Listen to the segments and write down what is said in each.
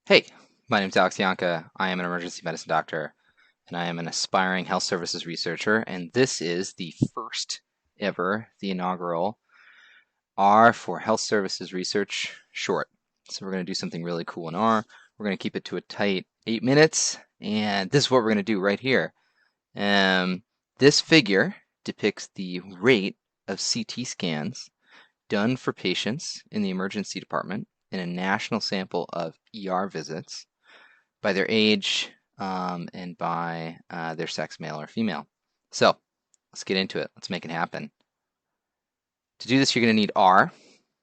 Hey, my name is Alex Yanka. I am an emergency medicine doctor, and I am an aspiring health services researcher. And this is the first ever, the inaugural R for Health Services Research short. So we're going to do something really cool in R. We're going to keep it to a tight 8 minutes, and this is what we're going to do right here. This figure depicts the rate of CT scans done for patients in the emergency department in a national sample of ER visits by their age and by their sex, male or female. So let's get into it. Let's make it happen. To do this, you're going to need R.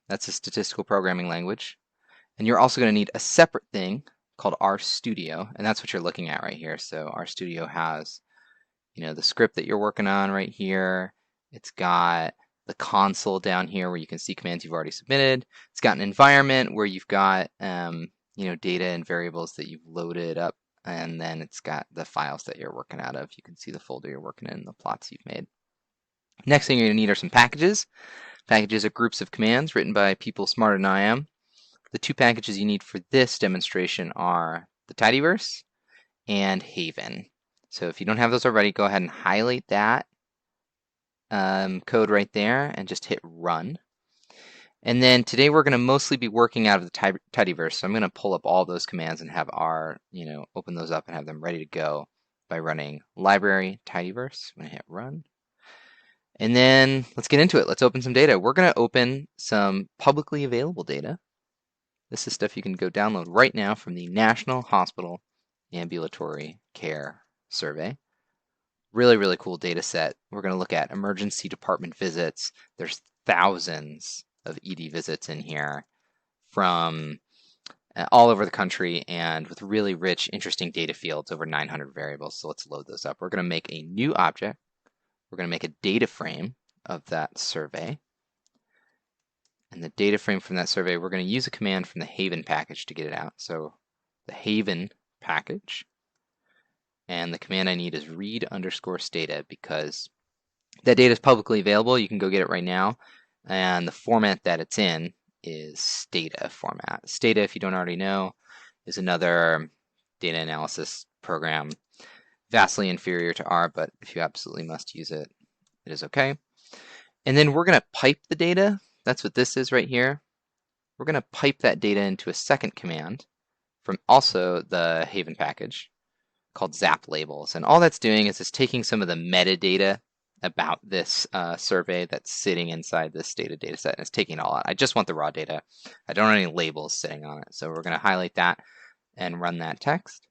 That's a statistical programming language. And you're also going to need a separate thing called RStudio, and that's what you're looking at right here. So RStudio has, the script that you're working on right here. It's got the console down here where you can see commands you've already submitted. It's got an environment where you've got data and variables that you've loaded up, and then it's got the files that you're working out of. You can see the folder you're working in, the plots you've made. Next thing you're going to need are some packages. Packages are groups of commands written by people smarter than I am. The two packages you need for this demonstration are the tidyverse and Haven. So if you don't have those already, go ahead and highlight that code right there and just hit run. And then today we're going to mostly be working out of the tidyverse. So I'm going to pull up all those commands and have R, open those up and have them ready to go by running library tidyverse. I'm going to hit run. And then let's get into it. Let's open some data. We're going to open some publicly available data. This is stuff you can go download right now from the National Hospital Ambulatory Care Survey. Really, really cool data set. We're going to look at emergency department visits. There's thousands of ED visits in here from all over the country and with really rich, interesting data fields, over 900 variables. So let's load those up. We're going to make a new object. We're going to make a data frame of that survey. And the data frame from that survey, we're going to use a command from the Haven package to get it out. So the Haven package. And the command I need is read_stata because that data is publicly available. You can go get it right now. And the format that it's in is Stata format. Stata, if you don't already know, is another data analysis program, vastly inferior to R, but if you absolutely must use it, it is okay. And then we're going to pipe the data. That's what this is right here. We're going to pipe that data into a second command from also the Haven package called zap labels. And all that's doing is it's taking some of the metadata about this survey that's sitting inside this data set, and it's taking it all out. I just want the raw data. I don't want any labels sitting on it. So we're going to highlight that and run that text.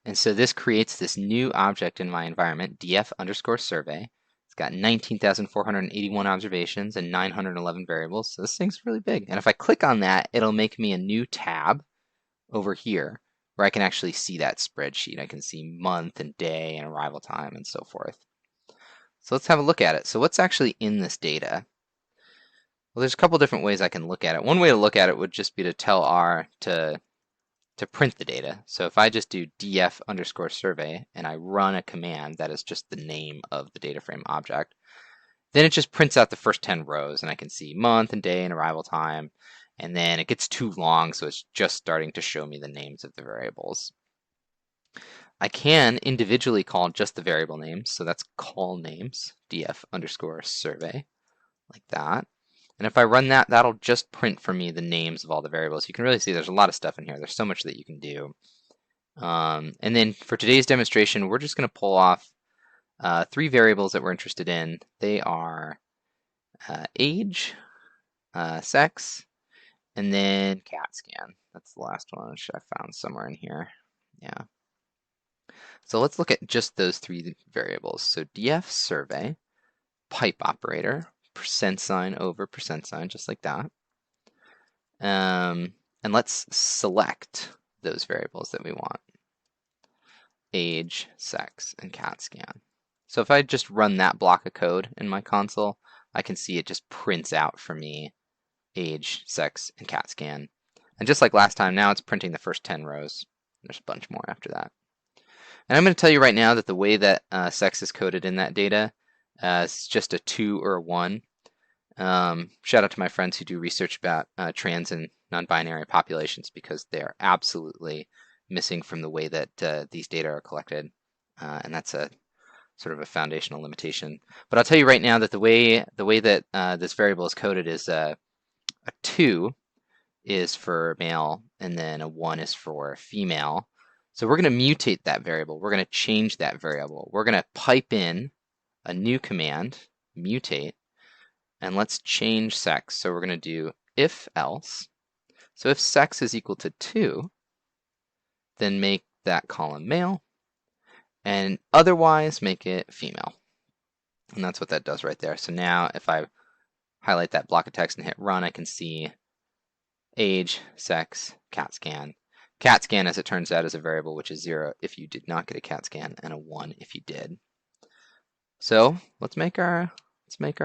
And so this creates this new object in my environment, df_survey. It's got 19,481 observations and 911 variables. So this thing's really big. And if I click on that, it'll make me a new tab over here where I can actually see that spreadsheet. I can see month and day and arrival time and so forth. So let's have a look at it. So what's actually in this data? Well, there's a couple different ways I can look at it. One way to look at it would just be to tell R to print the data. So if I just do df_survey and I run a command that is just the name of the data frame object, then it just prints out the first 10 rows and I can see month and day and arrival time. And then it gets too long, so it's just starting to show me the names of the variables. I can individually call just the variable names, so that's call names, df_survey, like that. And if I run that, that'll just print for me the names of all the variables. You can really see there's a lot of stuff in here. There's so much that you can do. And then for today's demonstration, we're just going to pull off 3 variables that we're interested in. They are age, sex, and then CAT scan. That's the last one, which I found somewhere in here. Yeah. So let's look at just those 3 variables. So df survey, pipe operator, %, over %, just like that. And let's select those variables that we want. Age, sex, and CAT scan. So if I just run that block of code in my console, I can see it just prints out for me age, sex, and CAT scan. And just like last time, now it's printing the first 10 rows. There's a bunch more after that. And I'm going to tell you right now that the way that sex is coded in that data is just a 2 or a 1. Shout out to my friends who do research about trans and non-binary populations because they are absolutely missing from the way that these data are collected, and that's a sort of a foundational limitation. But I'll tell you right now that the way that this variable is coded is a 2 is for male, and then a 1 is for female. So we're going to mutate that variable. We're going to change that variable. We're going to pipe in a new command, mutate, and let's change sex. So we're going to do if else. So if sex is equal to 2, then make that column male, and otherwise make it female. And that's what that does right there. So now if I highlight that block of text and hit run, I can see age, sex, CAT scan. CAT scan, as it turns out, is a variable which is 0 if you did not get a CAT scan, and a 1 if you did. So let's make our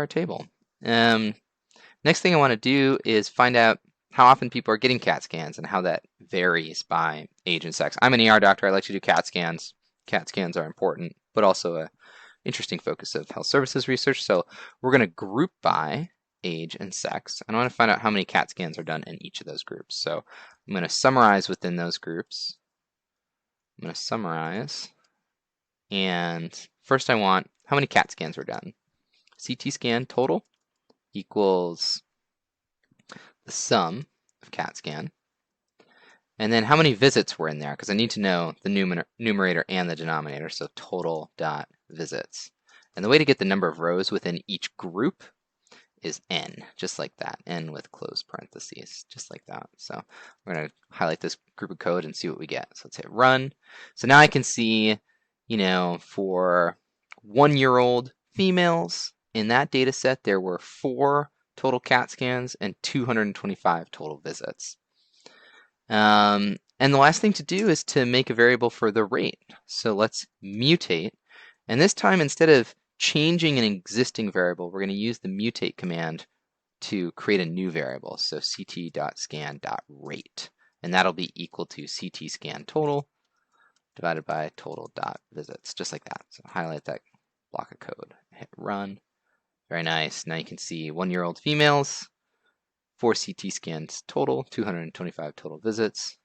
table. Next thing I want to do is find out how often people are getting CAT scans and how that varies by age and sex. I'm an ER doctor. I like to do CAT scans. CAT scans are important, but also a interesting focus of health services research. So we're going to group by age and sex, and I want to find out how many CAT scans are done in each of those groups. So I'm going to summarize within those groups. I'm going to summarize, and first I want how many CAT scans were done. CT scan total equals the sum of CAT scan, and then how many visits were in there, because I need to know the numerator and the denominator, so total dot visits. And the way to get the number of rows within each group is n, just like that, n with closed parentheses, just like that. So we're going to highlight this group of code and see what we get. So let's hit run. So now I can see, for 1-year-old females in that data set, there were 4 total CAT scans and 225 total visits. And the last thing to do is to make a variable for the rate. So let's mutate. And this time, instead of changing an existing variable, we're going to use the mutate command to create a new variable. So ct.scan.rate. And that'll be equal to ct scan total divided by total dot visits, just like that. So highlight that block of code, hit run. Very nice. Now you can see 1-year-old females, 4 CT scans total, 225 total visits.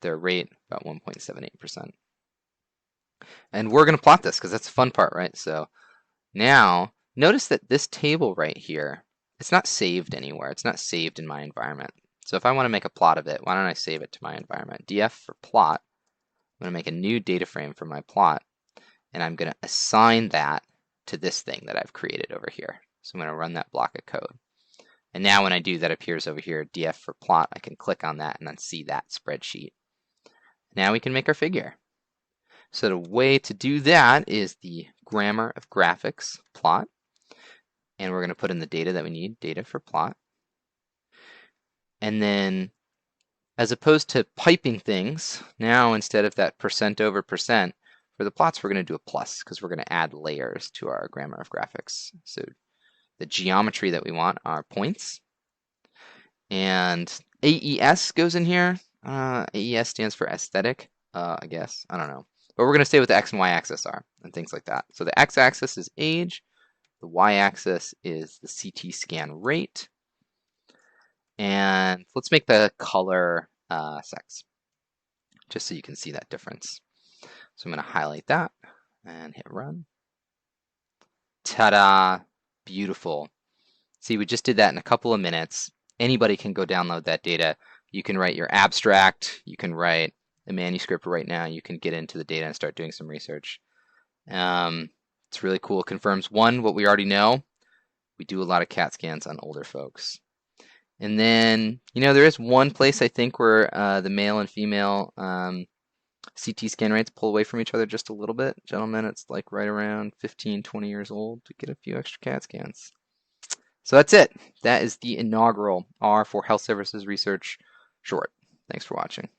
Their rate about 1.78%. And we're going to plot this because that's the fun part, right? So now notice that this table right here, it's not saved anywhere. It's not saved in my environment. So if I want to make a plot of it, why don't I save it to my environment? df for plot. I'm going to make a new data frame for my plot, and I'm going to assign that to this thing that I've created over here. So I'm going to run that block of code. And now when I do, that appears over here, df for plot. I can click on that and then see that spreadsheet. Now we can make our figure. So the way to do that is the grammar of graphics plot. And we're going to put in the data that we need, data for plot. And then as opposed to piping things, now instead of that % over %, for the plots we're going to do a plus because we're going to add layers to our grammar of graphics. So the geometry that we want are points. And AES goes in here. AES stands for aesthetic, I guess. I don't know. But we're going to stay with the X and Y axis are and things like that. So the X axis is age. The Y axis is the CT scan rate. And let's make the color sex, just so you can see that difference. So I'm going to highlight that and hit run. Ta-da! Beautiful. See, we just did that in a couple of minutes. Anybody can go download that data. You can write your abstract. You can write a manuscript right now. You can get into the data and start doing some research. It's really cool. It confirms, one, what we already know. We do a lot of CAT scans on older folks. And then, there is one place I think where the male and female CT scan rates pull away from each other just a little bit. Gentlemen, it's like right around 15, 20 years old to get a few extra CAT scans. So that's it. That is the inaugural R for Health Services Research short. Thanks for watching.